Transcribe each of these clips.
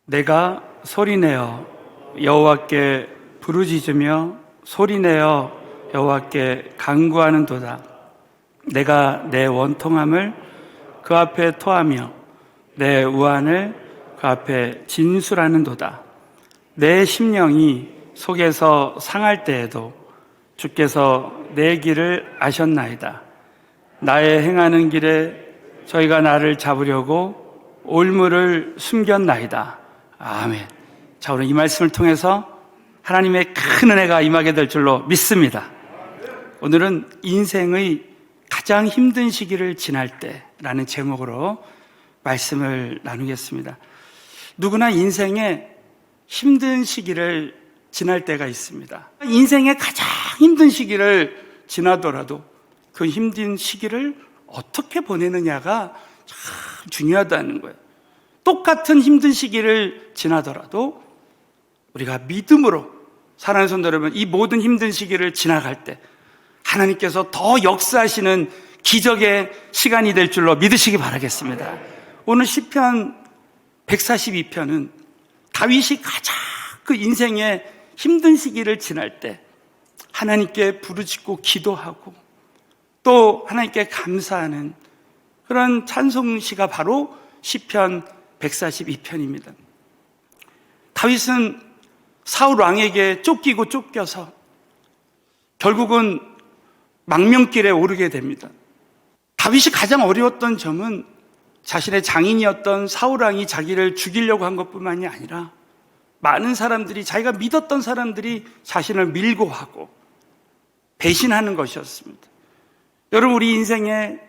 내가 소리내어 여호와께 부르짖으며 소리내어 여호와께 간구하는도다. 내가 내 원통함을 그 앞에 토하며 내 우환을 그 앞에 진술하는도다. 내 심령이 속에서 상할 때에도 주께서 내 길을 아셨나이다. 나의 행하는 길에 저희가 나를 잡으려고 올무를 숨겼나이다. 아멘. 자, 오늘 이 말씀을 통해서 하나님의 큰 은혜가 임하게 될 줄로 믿습니다. 오늘은 인생의 가장 힘든 시기를 지날 때라는 제목으로 말씀을 나누겠습니다. 누구나 인생에 힘든 시기를 지날 때가 있습니다. 인생의 가장 힘든 시기를 지나더라도 그 힘든 시기를 어떻게 보내느냐가 참 중요하다는 거예요. 똑같은 힘든 시기를 지나더라도 우리가 믿음으로, 사랑하는 성도 여러분, 이 모든 힘든 시기를 지나갈 때 하나님께서 더 역사하시는 기적의 시간이 될 줄로 믿으시기 바라겠습니다. 오늘 시편 142편은 다윗이 가장 그 인생의 힘든 시기를 지날 때 하나님께 부르짖고 기도하고 또 하나님께 감사하는 그런 찬송시가 바로 시편 142편입니다. 다윗은 사울 왕에게 쫓기고 쫓겨서 결국은 망명길에 오르게 됩니다. 다윗이 가장 어려웠던 점은 자신의 장인이었던 사울 왕이 자기를 죽이려고 한 것뿐만이 아니라 많은 사람들이, 자기가 믿었던 사람들이 자신을 밀고 하고 배신하는 것이었습니다. 여러분, 우리 인생에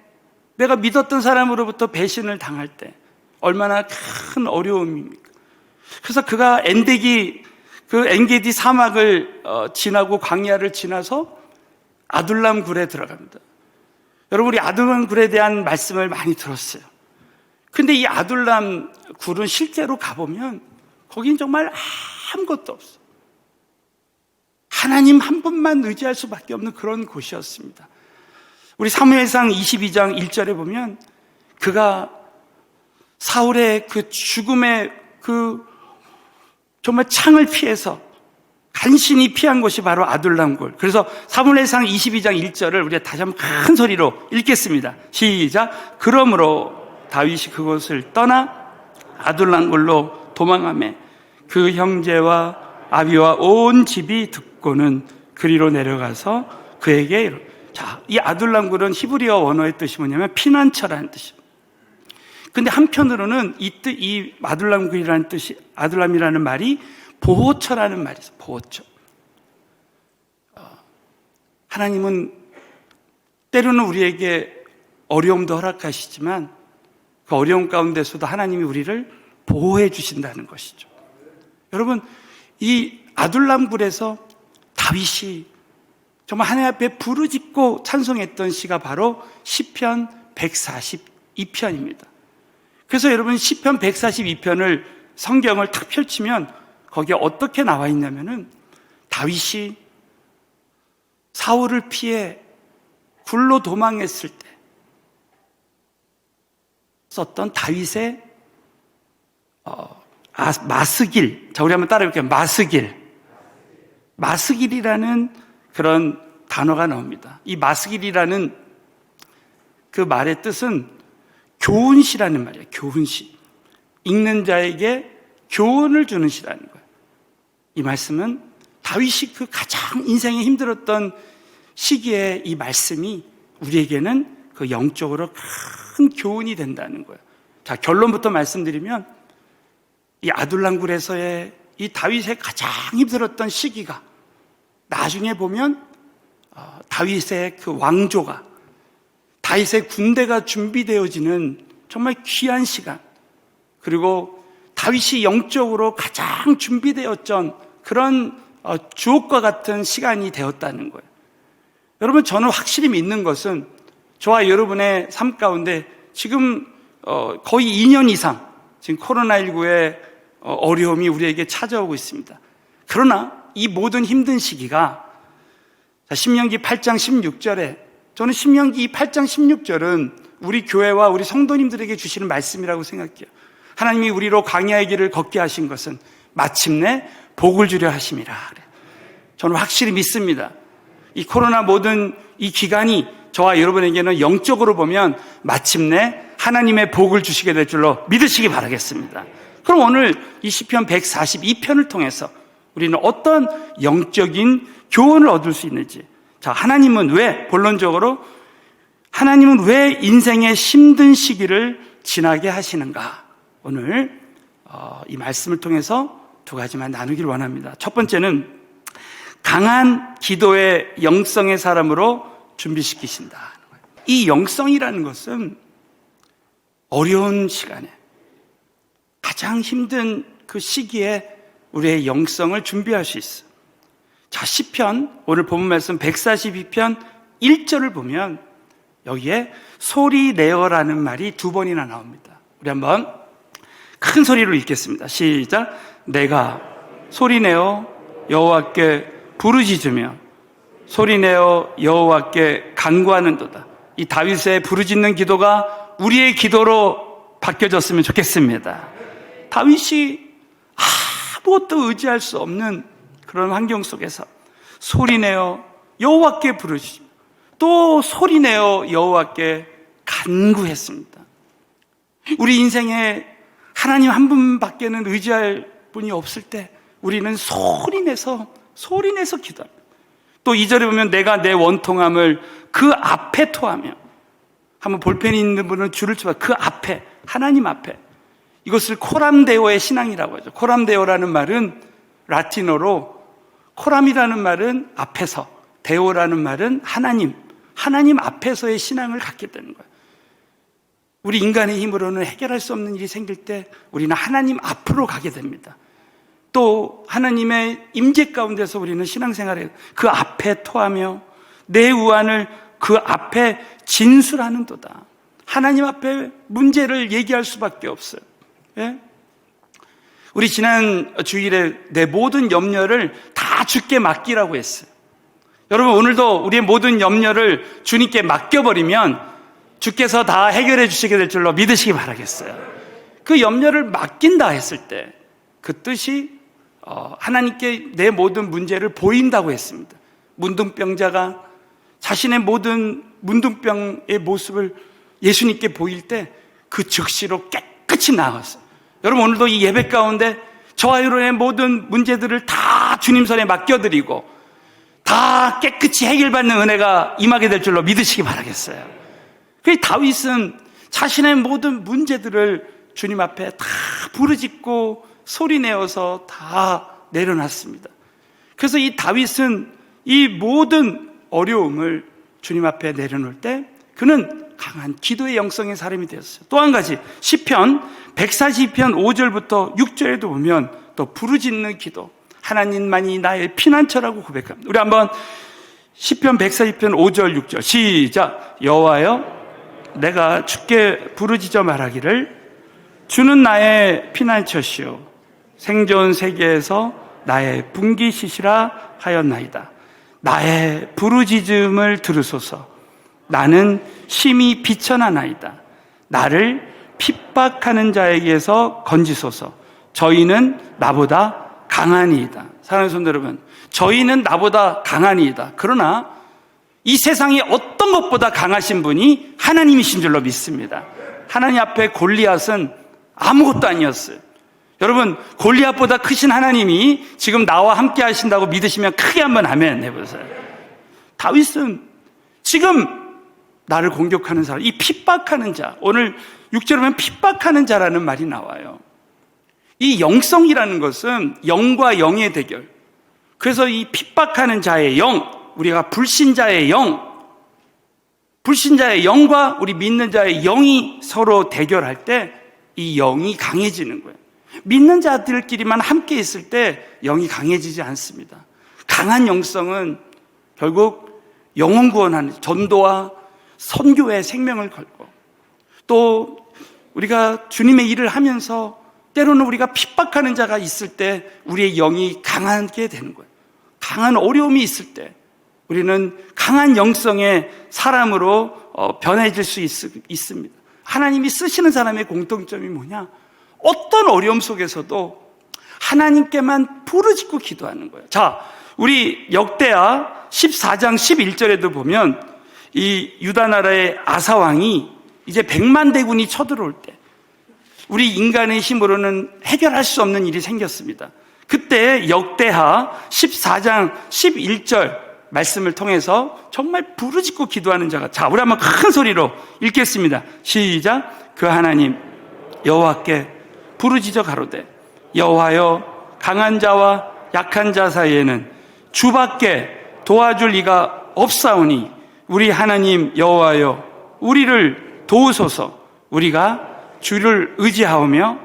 내가 믿었던 사람으로부터 배신을 당할 때 얼마나 큰 어려움입니까? 그래서 그가 엔게디 사막을 지나고 광야를 지나서 아둘람 굴에 들어갑니다. 여러분, 우리 아둘람 굴에 대한 말씀을 많이 들었어요. 근데 이 아둘람 굴은 실제로 가보면 거긴 정말 아무것도 없어요. 하나님 한 분만 의지할 수밖에 없는 그런 곳이었습니다. 우리 사무엘상 22장 1절에 보면 그가 사울의 그 죽음의 그 정말 창을 피해서 간신히 피한 곳이 바로 아둘람굴. 그래서 사무엘상 22장 1절을 우리가 다시 한번 큰 소리로 읽겠습니다. 시작. 그러므로 다윗이 그곳을 떠나 아둘람굴로 도망하며 그 형제와 아비와 온 집이 듣고는 그리로 내려가서 그에게 자, 이 아둘람굴은 히브리어 원어의 뜻이 뭐냐면 피난처라는 뜻입니다. 근데 한편으로는 이 아둘람굴이라는 뜻이, 아둘람이라는 말이 보호처라는 말이 있어요. 보호처. 하나님은 때로는 우리에게 어려움도 허락하시지만 그 어려움 가운데서도 하나님이 우리를 보호해 주신다는 것이죠. 여러분, 이 아둘람굴에서 다윗이 정말 하나님 앞에 부르짖고 찬송했던 시가 바로 시편 142편입니다. 그래서 여러분, 시편 142편을 성경을 탁 펼치면 거기에 어떻게 나와 있냐면은 다윗이 사울을 피해 굴로 도망했을 때 썼던 다윗의 마스길. 자, 우리 한번 따라해볼게요. 마스길이라는 그런 단어가 나옵니다. 이 마스길이라는 그 말의 뜻은 교훈시라는 말이에요. 교훈시. 읽는 자에게 교훈을 주는 시라는 거예요. 이 말씀은 다윗이 그 가장 인생에 힘들었던 시기에 이 말씀이 우리에게는 그 영적으로 큰 교훈이 된다는 거예요. 자, 결론부터 말씀드리면 이 아둘람굴에서의 이 다윗의 가장 힘들었던 시기가 나중에 보면 다윗의 그 왕조가, 다윗의 군대가 준비되어지는 정말 귀한 시간, 그리고 다윗이 영적으로 가장 준비되었던 그런 주옥과 같은 시간이 되었다는 거예요. 여러분, 저는 확실히 믿는 것은 저와 여러분의 삶 가운데 지금 거의 2년 이상 지금 코로나19의 어려움이 우리에게 찾아오고 있습니다. 그러나 이 모든 힘든 시기가 신명기 8장 16절에, 저는 신명기 8장 16절은 우리 교회와 우리 성도님들에게 주시는 말씀이라고 생각해요. 하나님이 우리로 광야의 길을 걷게 하신 것은 마침내 복을 주려 하심이라. 저는 확실히 믿습니다. 이 코로나 모든 이 기간이 저와 여러분에게는 영적으로 보면 마침내 하나님의 복을 주시게 될 줄로 믿으시기 바라겠습니다. 그럼 오늘 이 시편 142편을 통해서 우리는 어떤 영적인 교훈을 얻을 수 있는지, 자, 하나님은 왜 인생의 힘든 시기를 지나게 하시는가? 오늘 이 말씀을 통해서 두 가지만 나누길 원합니다. 첫 번째는 강한 기도의 영성의 사람으로 준비시키신다. 이 영성이라는 것은 어려운 시간에, 가장 힘든 그 시기에 우리의 영성을 준비할 수 있어. 자, 시편, 오늘 본문 말씀 142편 1절을 보면 여기에 소리 내어라는 말이 두 번이나 나옵니다. 우리 한번 큰 소리로 읽겠습니다. 시작. 내가 소리 내어 여호와께 부르짖으며 소리 내어 여호와께 간구하는도다. 이 다윗의 부르짖는 기도가 우리의 기도로 바뀌어졌으면 좋겠습니다. 다윗이 아무것도 의지할 수 없는 그런 환경 속에서 소리내어 여호와께 부르시고 또 소리내어 여호와께 간구했습니다. 우리 인생에 하나님 한 분밖에는 의지할 분이 없을 때 우리는 소리내서 기도합니다. 또 2절에 보면 내가 내 원통함을 그 앞에 토하며, 한번 볼펜이 있는 분은 줄을 쳐봐. 그 앞에, 하나님 앞에. 이것을 코람데오의 신앙이라고 하죠. 코람데오라는 말은 라틴어로, 코람이라는 말은 앞에서, 데오라는 말은 하나님 앞에서의 신앙을 갖게 되는 거예요. 우리 인간의 힘으로는 해결할 수 없는 일이 생길 때 우리는 하나님 앞으로 가게 됩니다. 또 하나님의 임재 가운데서 우리는 신앙생활에 그 앞에 토하며 내 우환을 그 앞에 진술하는도다. 하나님 앞에 문제를 얘기할 수밖에 없어요. 예? 우리 지난 주일에 내 모든 염려를 다 주께 맡기라고 했어요. 여러분, 오늘도 우리의 모든 염려를 주님께 맡겨버리면 주께서 다 해결해 주시게 될 줄로 믿으시기 바라겠어요. 그 염려를 맡긴다 했을 때 그 뜻이 하나님께 내 모든 문제를 보인다고 했습니다. 문둥병자가 자신의 모든 문둥병의 모습을 예수님께 보일 때 그 즉시로 깨끗이 나았어요. 여러분, 오늘도 이 예배 가운데 저와 여러분의 모든 문제들을 다 주님 손에 맡겨드리고 다 깨끗이 해결받는 은혜가 임하게 될 줄로 믿으시기 바라겠어요. 그 다윗은 자신의 모든 문제들을 주님 앞에 다 부르짖고 소리내어서 다 내려놨습니다. 그래서 이 다윗은 이 모든 어려움을 주님 앞에 내려놓을 때 그는 강한 기도의 영성의 사람이 되었어요. 또 한 가지, 시편 142편 5절부터 6절에도 보면 또 부르짖는 기도, 하나님만이 나의 피난처라고 고백합니다. 우리 한번 시편 142편 5절 6절 시작. 여호와여, 내가 주께 부르짖어 말하기를 주는 나의 피난처시오 생존 세계에서 나의 분기시시라 하였나이다. 나의 부르짖음을 들으소서. 나는 심히 비천하나이다. 나를 핍박하는 자에게서 건지소서. 저희는 나보다 강하니이다. 사랑하는 성도 여러분, 저희는 나보다 강하니이다. 그러나 이 세상에 어떤 것보다 강하신 분이 하나님이신 줄로 믿습니다. 하나님 앞에 골리앗은 아무것도 아니었어요. 여러분, 골리앗보다 크신 하나님이 지금 나와 함께 하신다고 믿으시면 크게 한번 아멘 해보세요. 다윗은 지금 나를 공격하는 사람, 이 핍박하는 자, 오늘 6절에 보면 핍박하는 자라는 말이 나와요. 이 영성이라는 것은 영과 영의 대결. 그래서 이 핍박하는 자의 영, 우리가 불신자의 영과 우리 믿는 자의 영이 서로 대결할 때 이 영이 강해지는 거예요. 믿는 자들끼리만 함께 있을 때 영이 강해지지 않습니다. 강한 영성은 결국 영혼 구원하는 전도와 선교에 생명을 걸고, 또 우리가 주님의 일을 하면서 때로는 우리가 핍박하는 자가 있을 때 우리의 영이 강하게 되는 거예요. 강한 어려움이 있을 때 우리는 강한 영성의 사람으로 변해질 수 있습니다. 하나님이 쓰시는 사람의 공통점이 뭐냐? 어떤 어려움 속에서도 하나님께만 부르짖고 기도하는 거예요. 자, 우리 역대하 14장 11절에도 보면 이 유다 나라의 아사 왕이 이제 100만 대군이 쳐들어올 때 우리 인간의 힘으로는 해결할 수 없는 일이 생겼습니다. 그때 역대하 14장 11절 말씀을 통해서 정말 부르짖고 기도하는 자가, 자, 우리 한번 큰 소리로 읽겠습니다. 시작. 그 하나님 여호와께 부르짖어 가로되 여호와여, 강한 자와 약한 자 사이에는 주밖에 도와줄 이가 없사오니 우리 하나님 여호와여, 우리를 도우소서. 우리가 주를 의지하오며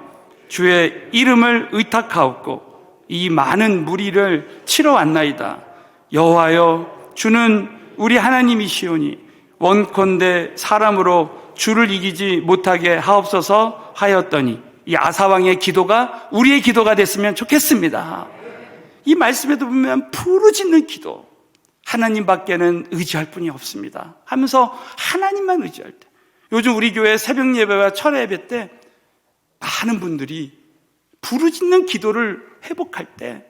주의 이름을 의탁하옵고 이 많은 무리를 치러 왔나이다. 여호와여, 주는 우리 하나님이시오니 원컨대 사람으로 주를 이기지 못하게 하옵소서 하였더니, 이 아사왕의 기도가 우리의 기도가 됐으면 좋겠습니다. 이 말씀에도 보면 부르짖는 기도, 하나님밖에는 의지할 분이 없습니다 하면서 하나님만 의지할 때, 요즘 우리 교회 새벽 예배와 철회 예배 때 많은 분들이 부르짖는 기도를 회복할 때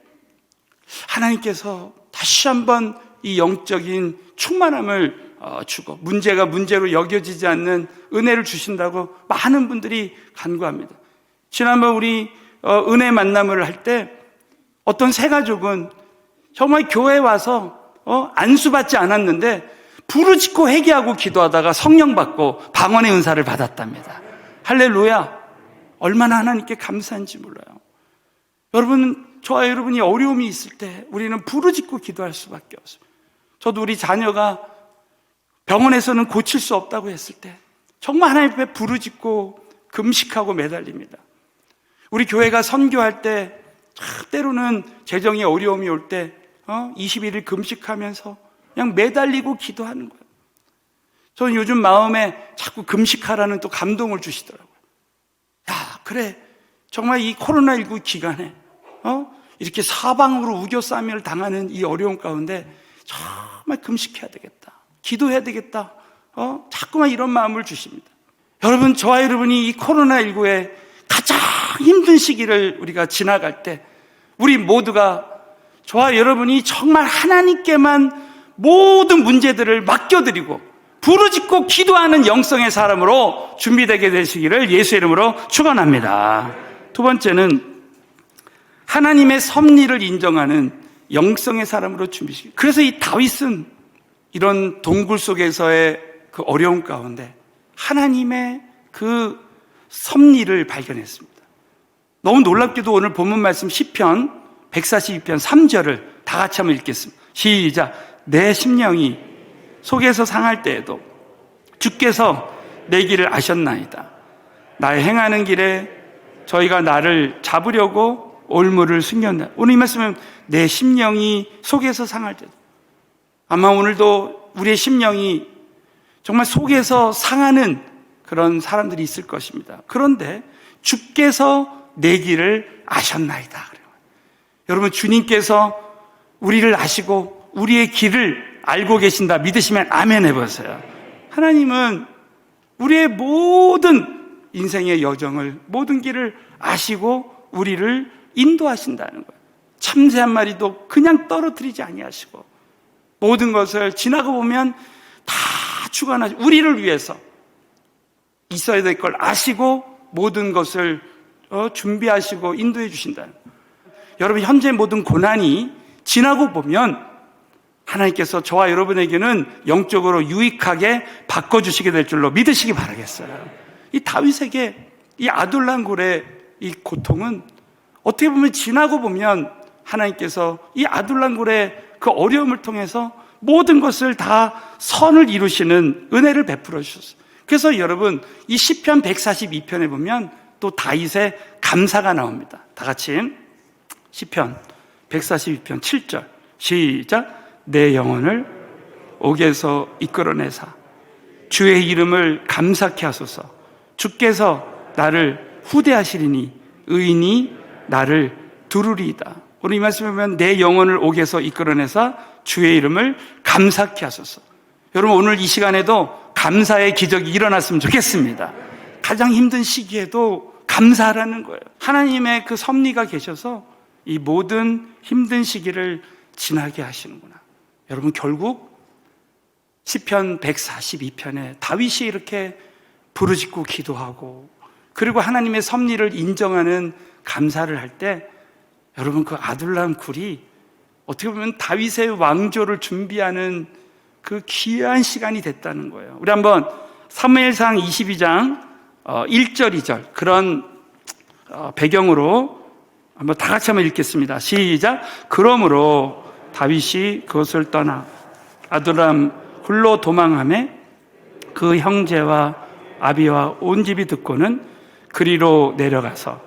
하나님께서 다시 한번 이 영적인 충만함을 주고 문제가 문제로 여겨지지 않는 은혜를 주신다고 많은 분들이 간구합니다. 지난번 우리 은혜 만남을 할 때 어떤 세 가족은 정말 교회에 와서 안수받지 않았는데 부르짖고 회개하고 기도하다가 성령 받고 방언의 은사를 받았답니다. 할렐루야. 얼마나 하나님께 감사한지 몰라요. 여러분, 저와 여러분이 어려움이 있을 때 우리는 부르짖고 기도할 수밖에 없어요. 저도 우리 자녀가 병원에서는 고칠 수 없다고 했을 때 정말 하나님 앞에 부르짖고 금식하고 매달립니다. 우리 교회가 선교할 때 때로는 재정이 어려움이 올 때 21일 금식하면서 그냥 매달리고 기도하는 거예요. 저는 요즘 마음에 자꾸 금식하라는 또 감동을 주시더라고요. 야, 그래, 정말 이 코로나19 기간에 이렇게 사방으로 우겨싸미를 당하는 이 어려움 가운데 정말 금식해야 되겠다, 기도해야 되겠다, 자꾸만 이런 마음을 주십니다. 여러분, 저와 여러분이 이 코로나19에 가장 힘든 시기를 우리가 지나갈 때 우리 모두가, 저와 여러분이 정말 하나님께만 모든 문제들을 맡겨드리고 부르짖고 기도하는 영성의 사람으로 준비되게 되시기를 예수의 이름으로 축원합니다. 두 번째는 하나님의 섭리를 인정하는 영성의 사람으로 준비시키고, 그래서 이 다윗은 이런 동굴 속에서의 그 어려움 가운데 하나님의 그 섭리를 발견했습니다. 너무 놀랍게도 오늘 본문 말씀 시편 142편 3절을 다 같이 한번 읽겠습니다. 시작. 내 심령이 속에서 상할 때에도 주께서 내 길을 아셨나이다. 나의 행하는 길에 저희가 나를 잡으려고 올무를 숨겼나. 오늘 이 말씀은 내 심령이 속에서 상할 때도, 아마 오늘도 우리의 심령이 정말 속에서 상하는 그런 사람들이 있을 것입니다. 그런데 주께서 내 길을 아셨나이다. 그래요. 여러분, 주님께서 우리를 아시고 우리의 길을 알고 계신다 믿으시면 아멘 해보세요. 하나님은 우리의 모든 인생의 여정을, 모든 길을 아시고 우리를 인도하신다는 거예요. 참새 한 마리도 그냥 떨어뜨리지 아니하시고 모든 것을 지나가 보면 다 주관하시고 우리를 위해서 있어야 될 걸 아시고 모든 것을 준비하시고 인도해 주신다는 거예요. 여러분, 현재 모든 고난이 지나고 보면 하나님께서 저와 여러분에게는 영적으로 유익하게 바꿔주시게 될 줄로 믿으시기 바라겠어요. 이 다윗에게 이 아둘람굴의 이 고통은 어떻게 보면 지나고 보면 하나님께서 이 아둘람굴의 그 어려움을 통해서 모든 것을 다 선을 이루시는 은혜를 베풀어 주셨어요. 그래서 여러분, 이 시편 142편에 보면 또 다윗의 감사가 나옵니다. 다 같이 시편 142편 7절 시작. 내 영혼을 옥에서 이끌어내사 주의 이름을 감사케 하소서. 주께서 나를 후대하시리니 의인이 나를 두루리이다. 오늘 이 말씀에 보면 내 영혼을 옥에서 이끌어내사 주의 이름을 감사케 하소서. 여러분, 오늘 이 시간에도 감사의 기적이 일어났으면 좋겠습니다. 가장 힘든 시기에도 감사하라는 거예요. 하나님의 그 섭리가 계셔서 이 모든 힘든 시기를 지나게 하시는구나. 여러분, 결국 시편 142편에 다윗이 이렇게 부르짖고 기도하고, 그리고 하나님의 섭리를 인정하는 감사를 할 때, 여러분, 그 아둘람 굴이 어떻게 보면 다윗의 왕조를 준비하는 그 귀한 시간이 됐다는 거예요. 우리 한번 사무엘상 22장 1절 2절 그런 배경으로 한번 다 같이 한번 읽겠습니다. 시작. 그러므로 다윗이 그것을 떠나 아둘람 굴로 도망하매 그 형제와 아비와 온 집이 듣고는 그리로 내려가서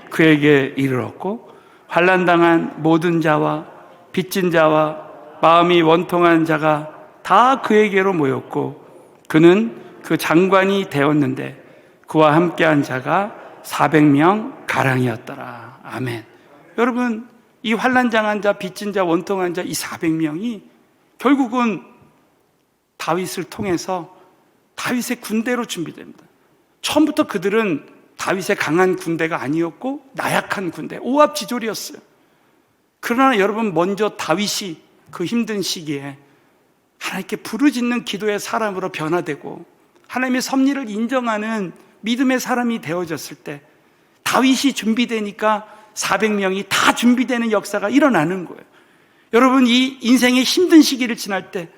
그에게 이르렀고, 환난당한 모든 자와 빚진 자와 마음이 원통한 자가 다 그에게로 모였고, 그는 그 장관이 되었는데 그와 함께한 자가 400명 가량이었더라. 아멘. 여러분, 이 환난당한 자, 빚진 자, 원통한 자, 이 400명이 결국은 다윗을 통해서 다윗의 군대로 준비됩니다. 처음부터 그들은 다윗의 강한 군대가 아니었고 나약한 군대, 오합지졸이었어요. 그러나 여러분, 먼저 다윗이 그 힘든 시기에 하나님께 부르짖는 기도의 사람으로 변화되고 하나님의 섭리를 인정하는 믿음의 사람이 되어졌을 때, 다윗이 준비되니까 400명이 다 준비되는 역사가 일어나는 거예요. 여러분, 이 인생의 힘든 시기를 지날 때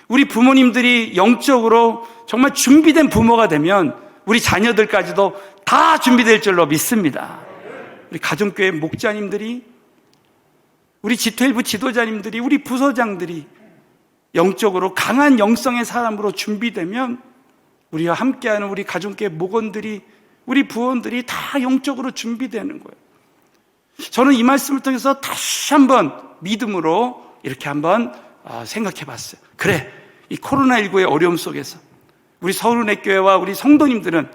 우리 부모님들이 영적으로 정말 준비된 부모가 되면 우리 자녀들까지도 다 준비될 줄로 믿습니다. 우리 가정교회 목자님들이, 우리 G12 지도자님들이, 우리 부서장들이 영적으로 강한 영성의 사람으로 준비되면 우리와 함께하는 우리 가정교회 목원들이, 우리 부원들이 다 영적으로 준비되는 거예요. 저는 이 말씀을 통해서 다시 한번 믿음으로 이렇게 한번 생각해 봤어요. 그래, 이 코로나19의 어려움 속에서 우리 서울은혜교회와 우리 성도님들은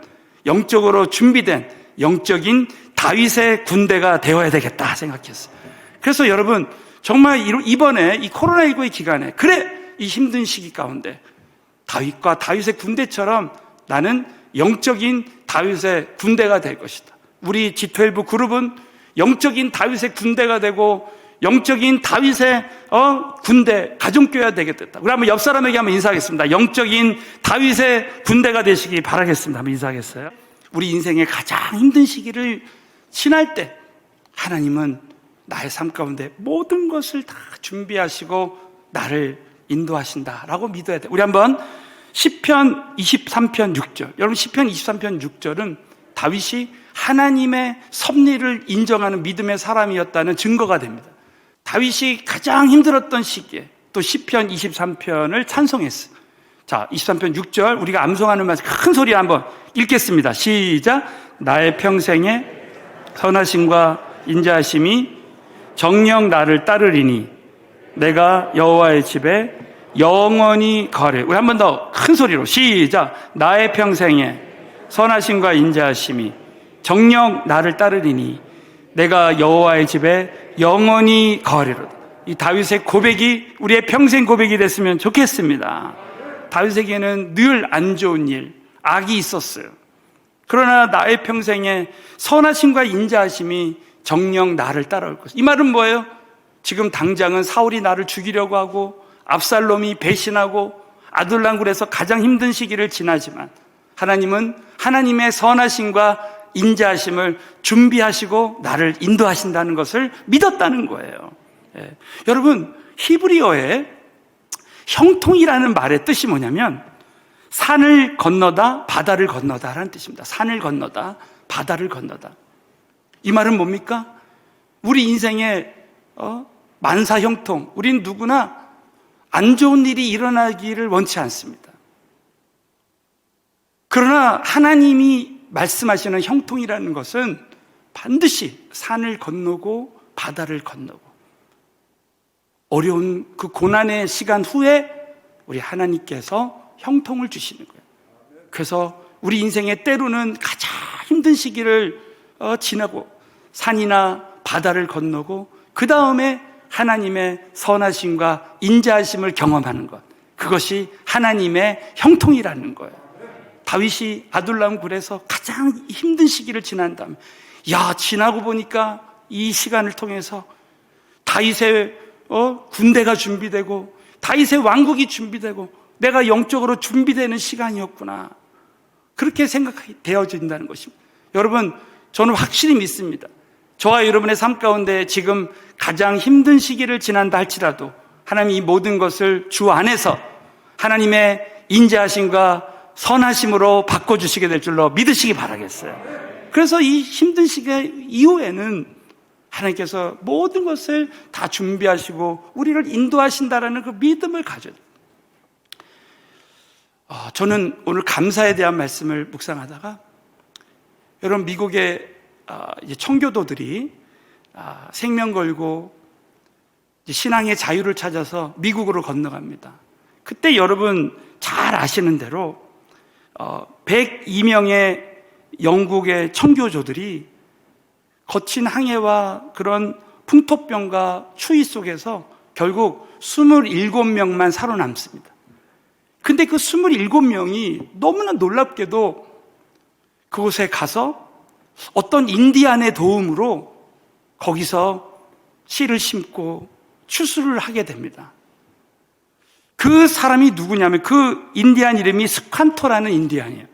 영적으로 준비된 영적인 다윗의 군대가 되어야 되겠다 생각했어요. 그래서 여러분, 정말 이번에 이 코로나19의 기간에, 그래, 이 힘든 시기 가운데 다윗과 다윗의 군대처럼 나는 영적인 다윗의 군대가 될 것이다. 우리 G12 그룹은 영적인 다윗의 군대가 되고 영적인 다윗의 군대, 가정교회가 되겠다. 우리 한번 옆 사람에게 한번 인사하겠습니다. 영적인 다윗의 군대가 되시기 바라겠습니다. 한번 인사하겠어요? 우리 인생의 가장 힘든 시기를 지날 때 하나님은 나의 삶 가운데 모든 것을 다 준비하시고 나를 인도하신다라고 믿어야 돼. 우리 한번 시편 23편 6절. 여러분, 시편 23편 6절은 다윗이 하나님의 섭리를 인정하는 믿음의 사람이었다는 증거가 됩니다. 다윗이 가장 힘들었던 시기에 또 시편 23편을 찬송했어요. 자, 23편 6절 우리가 암송하는 말씀 큰 소리 한번 읽겠습니다. 시작. 나의 평생에 선하심과 인자하심이 정녕 나를 따르리니 내가 여호와의 집에 영원히 거하리. 우리 한 번 더 큰 소리로 시작. 나의 평생에 선하심과 인자하심이 정녕 나를 따르리니 내가 여호와의 집에 영원히 거하리로다. 이 다윗의 고백이 우리의 평생 고백이 됐으면 좋겠습니다. 다윗에게는 늘 안 좋은 일, 악이 있었어요. 그러나 나의 평생에 선하심과 인자하심이 정녕 나를 따라올 것이다. 이 말은 뭐예요? 지금 당장은 사울이 나를 죽이려고 하고 압살롬이 배신하고 아둘람굴에서 가장 힘든 시기를 지나지만 하나님은 하나님의 선하심과 인자하심을 준비하시고 나를 인도하신다는 것을 믿었다는 거예요. 여러분, 히브리어에 형통이라는 말의 뜻이 뭐냐면 산을 건너다, 바다를 건너다라는 뜻입니다. 산을 건너다, 바다를 건너다. 이 말은 뭡니까? 우리 인생에 만사 형통, 우린 누구나 안 좋은 일이 일어나기를 원치 않습니다. 그러나 하나님이 말씀하시는 형통이라는 것은 반드시 산을 건너고 바다를 건너고 어려운 그 고난의 시간 후에 우리 하나님께서 형통을 주시는 거예요. 그래서 우리 인생의 때로는 가장 힘든 시기를 지나고 산이나 바다를 건너고 그 다음에 하나님의 선하심과 인자하심을 경험하는 것, 그것이 하나님의 형통이라는 거예요. 다윗이 아둘람 굴에서 가장 힘든 시기를 지난 다음에, 지나고 보니까 이 시간을 통해서 다윗의 군대가 준비되고 다윗의 왕국이 준비되고 내가 영적으로 준비되는 시간이었구나, 그렇게 생각되어진다는 것입니다. 여러분, 저는 확실히 믿습니다. 저와 여러분의 삶 가운데 지금 가장 힘든 시기를 지난다 할지라도 하나님이 이 모든 것을 주 안에서 하나님의 인자하심과 선하심으로 바꿔주시게 될 줄로 믿으시기 바라겠어요. 그래서 이 힘든 시기 이후에는 하나님께서 모든 것을 다 준비하시고 우리를 인도하신다라는 그 믿음을 가져야 돼요. 저는 오늘 감사에 대한 말씀을 묵상하다가, 여러분, 미국의 청교도들이 생명 걸고 신앙의 자유를 찾아서 미국으로 건너갑니다. 그때 여러분 잘 아시는 대로 102명의 영국의 청교조들이 거친 항해와 그런 풍토병과 추위 속에서 결국 27명만 살아남습니다. 근데 그 27명이 너무나 놀랍게도 그곳에 가서 어떤 인디안의 도움으로 거기서 씨를 심고 추수를 하게 됩니다. 그 사람이 누구냐면 그 인디안 이름이 스칸토라는 인디안이에요.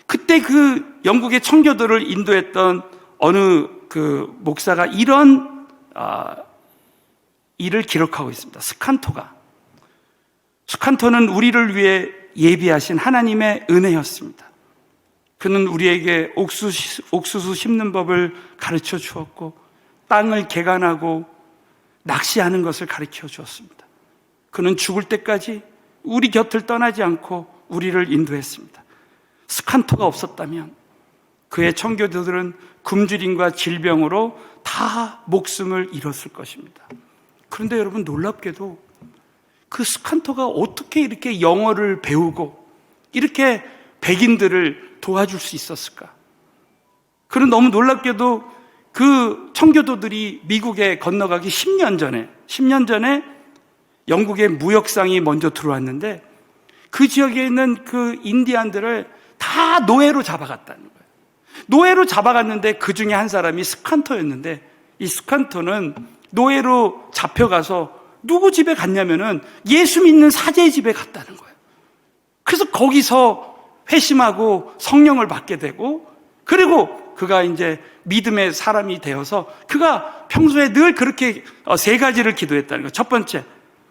그때 그 영국의 청교도를 인도했던 어느 그 목사가 이런 일을 기록하고 있습니다. 스칸토는 우리를 위해 예비하신 하나님의 은혜였습니다. 그는 우리에게 옥수수 심는 법을 가르쳐 주었고 땅을 개간하고 낚시하는 것을 가르쳐 주었습니다. 그는 죽을 때까지 우리 곁을 떠나지 않고 우리를 인도했습니다. 스칸토가 없었다면 그의 청교도들은 굶주림과 질병으로 다 목숨을 잃었을 것입니다. 그런데 여러분, 놀랍게도 그 스칸토가 어떻게 이렇게 영어를 배우고 이렇게 백인들을 도와줄 수 있었을까? 그는 너무 놀랍게도 그 청교도들이 미국에 건너가기 10년 전에 영국의 무역상이 먼저 들어왔는데 그 지역에 있는 그 인디안들을 다 노예로 잡아갔다는 거예요. 노예로 잡아갔는데 그 중에 한 사람이 스칸토였는데, 이 스칸토는 노예로 잡혀가서 누구 집에 갔냐면은 예수 믿는 사제의 집에 갔다는 거예요. 그래서 거기서 회심하고 성령을 받게 되고, 그리고 그가 이제 믿음의 사람이 되어서 그가 평소에 늘 그렇게 세 가지를 기도했다는 거예요. 첫 번째,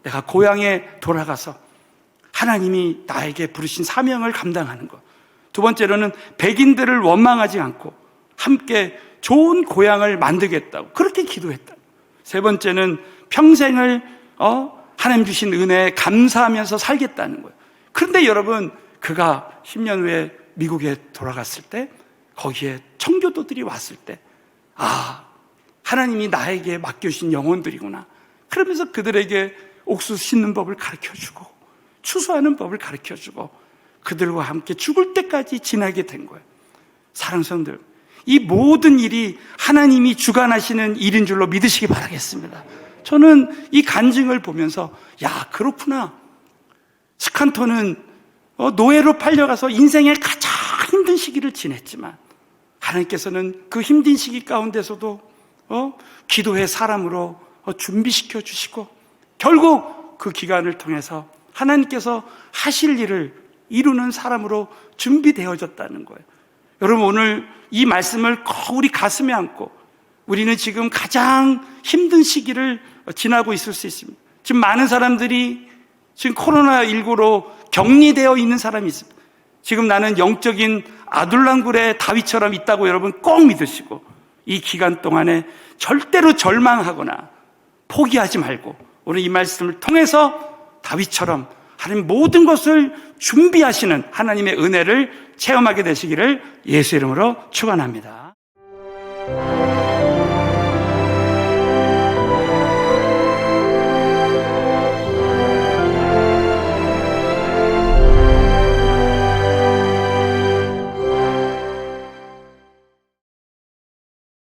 내가 고향에 돌아가서 하나님이 나에게 부르신 사명을 감당하는 것. 두 번째로는 백인들을 원망하지 않고 함께 좋은 고향을 만들겠다고 그렇게 기도했다. 세 번째는 평생을 하나님 주신 은혜에 감사하면서 살겠다는 거예요. 그런데 여러분, 그가 10년 후에 미국에 돌아갔을 때 거기에 청교도들이 왔을 때, 하나님이 나에게 맡겨주신 영혼들이구나. 그러면서 그들에게 옥수수 심는 법을 가르쳐주고 추수하는 법을 가르쳐주고 그들과 함께 죽을 때까지 지나게 된 거예요. 사랑하는 성도들, 이 모든 일이 하나님이 주관하시는 일인 줄로 믿으시기 바라겠습니다. 저는 이 간증을 보면서 그렇구나. 스칸토는 노예로 팔려가서 인생의 가장 힘든 시기를 지냈지만 하나님께서는 그 힘든 시기 가운데서도 기도의 사람으로 준비시켜 주시고 결국 그 기간을 통해서 하나님께서 하실 일을 이루는 사람으로 준비되어졌다는 거예요. 여러분, 오늘 이 말씀을 꼭 우리 가슴에 안고 우리는 지금 가장 힘든 시기를 지나고 있을 수 있습니다. 지금 많은 사람들이 지금 코로나19로 격리되어 있는 사람이 있습니다. 지금 나는 영적인 아둘람굴의 다윗처럼 있다고 여러분 꼭 믿으시고 이 기간 동안에 절대로 절망하거나 포기하지 말고 오늘 이 말씀을 통해서 다윗처럼 하나님 모든 것을 준비하시는 하나님의 은혜를 체험하게 되시기를 예수 이름으로 축원합니다.